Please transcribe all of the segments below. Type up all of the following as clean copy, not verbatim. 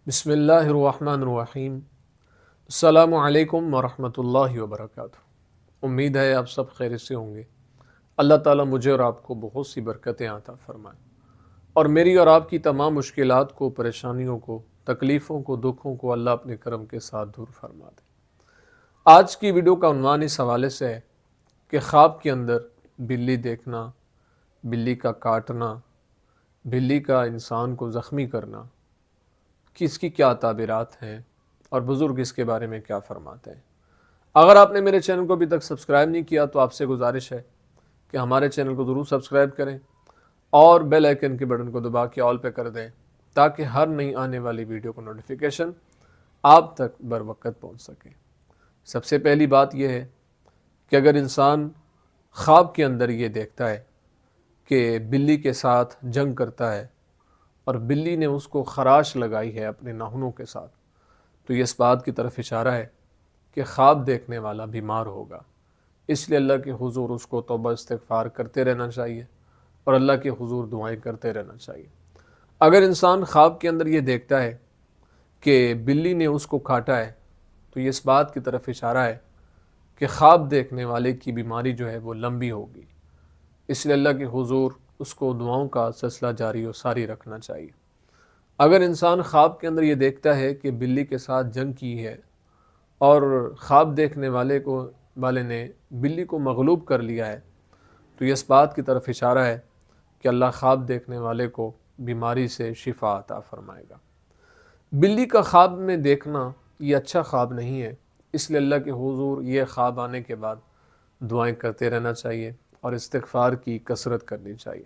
بسم اللہ الرحمن الرحیم۔ السلام علیکم ورحمۃ اللہ وبرکاتہ۔ امید ہے آپ سب خیر سے ہوں گے۔ اللہ تعالیٰ مجھے اور آپ کو بہت سی برکتیں عطا فرمائیں اور میری اور آپ کی تمام مشکلات کو، پریشانیوں کو، تکلیفوں کو، دکھوں کو اللہ اپنے کرم کے ساتھ دور فرما دے۔ آج کی ویڈیو کا عنوان اس حوالے سے ہے کہ خواب کے اندر بلی دیکھنا، بلی کا کاٹنا، بلی کا انسان کو زخمی کرنا، کہ اس کی کیا تعبیرات ہیں اور بزرگ اس کے بارے میں کیا فرماتے ہیں۔ اگر آپ نے میرے چینل کو ابھی تک سبسکرائب نہیں کیا تو آپ سے گزارش ہے کہ ہمارے چینل کو ضرور سبسکرائب کریں اور بیل آئیکن کے بٹن کو دبا کے آل پہ کر دیں تاکہ ہر نئی آنے والی ویڈیو کو نوٹیفیکیشن آپ تک بر وقت پہنچ سکے۔ سب سے پہلی بات یہ ہے کہ اگر انسان خواب کے اندر یہ دیکھتا ہے کہ بلی کے ساتھ جنگ کرتا ہے اور بلی نے اس کو خراش لگائی ہے اپنے ناخنوں کے ساتھ، تو یہ اس بات کی طرف اشارہ ہے کہ خواب دیکھنے والا بیمار ہوگا۔ اس لیے اللہ کے حضور اس کو توبہ استغفار کرتے رہنا چاہیے اور اللہ کے حضور دعائیں کرتے رہنا چاہیے۔ اگر انسان خواب کے اندر یہ دیکھتا ہے کہ بلی نے اس کو کاٹا ہے تو یہ اس بات کی طرف اشارہ ہے کہ خواب دیکھنے والے کی بیماری جو ہے وہ لمبی ہوگی۔ اس لیے اللہ کے حضور اس کو دعاؤں کا سلسلہ جاری و ساری رکھنا چاہیے۔ اگر انسان خواب کے اندر یہ دیکھتا ہے کہ بلی کے ساتھ جنگ کی ہے اور خواب دیکھنے والے نے بلی کو مغلوب کر لیا ہے تو یہ اس بات کی طرف اشارہ ہے کہ اللہ خواب دیکھنے والے کو بیماری سے شفا عطا فرمائے گا۔ بلی کا خواب میں دیکھنا یہ اچھا خواب نہیں ہے، اس لیے اللہ کے حضور یہ خواب آنے کے بعد دعائیں کرتے رہنا چاہیے اور استغفار کی کثرت کرنی چاہیے۔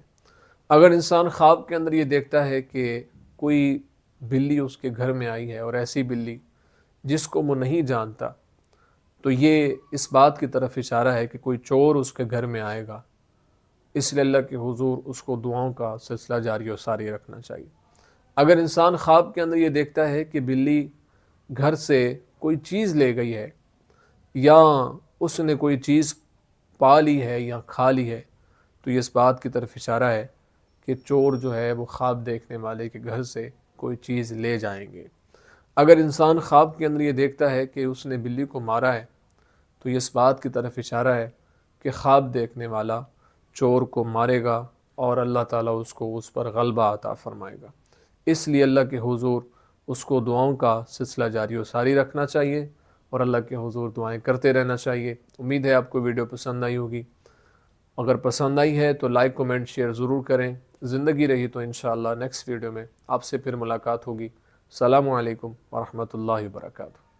اگر انسان خواب کے اندر یہ دیکھتا ہے کہ کوئی بلی اس کے گھر میں آئی ہے اور ایسی بلی جس کو وہ نہیں جانتا، تو یہ اس بات کی طرف اشارہ ہے کہ کوئی چور اس کے گھر میں آئے گا۔ اس لیے اللہ کے حضور اس کو دعاؤں کا سلسلہ جاری و ساری رکھنا چاہیے۔ اگر انسان خواب کے اندر یہ دیکھتا ہے کہ بلی گھر سے کوئی چیز لے گئی ہے یا اس نے کوئی چیز پا لی ہے یا کھا لی ہے تو یہ اس بات کی طرف اشارہ ہے کہ چور جو ہے وہ خواب دیکھنے والے کے گھر سے کوئی چیز لے جائیں گے۔ اگر انسان خواب کے اندر یہ دیکھتا ہے کہ اس نے بلی کو مارا ہے تو یہ اس بات کی طرف اشارہ ہے کہ خواب دیکھنے والا چور کو مارے گا اور اللہ تعالیٰ اس پر غلبہ عطا فرمائے گا۔ اس لیے اللہ کے حضور اس کو دعاؤں کا سلسلہ جاری و ساری رکھنا چاہیے اور اللہ کے حضور دعائیں کرتے رہنا چاہیے۔ امید ہے آپ کو ویڈیو پسند آئی ہوگی۔ اگر پسند آئی ہے تو لائک، کومنٹ، شیئر ضرور کریں۔ زندگی رہی تو انشاءاللہ نیکسٹ ویڈیو میں آپ سے پھر ملاقات ہوگی۔ السلام علیکم ورحمۃ اللہ وبرکاتہ۔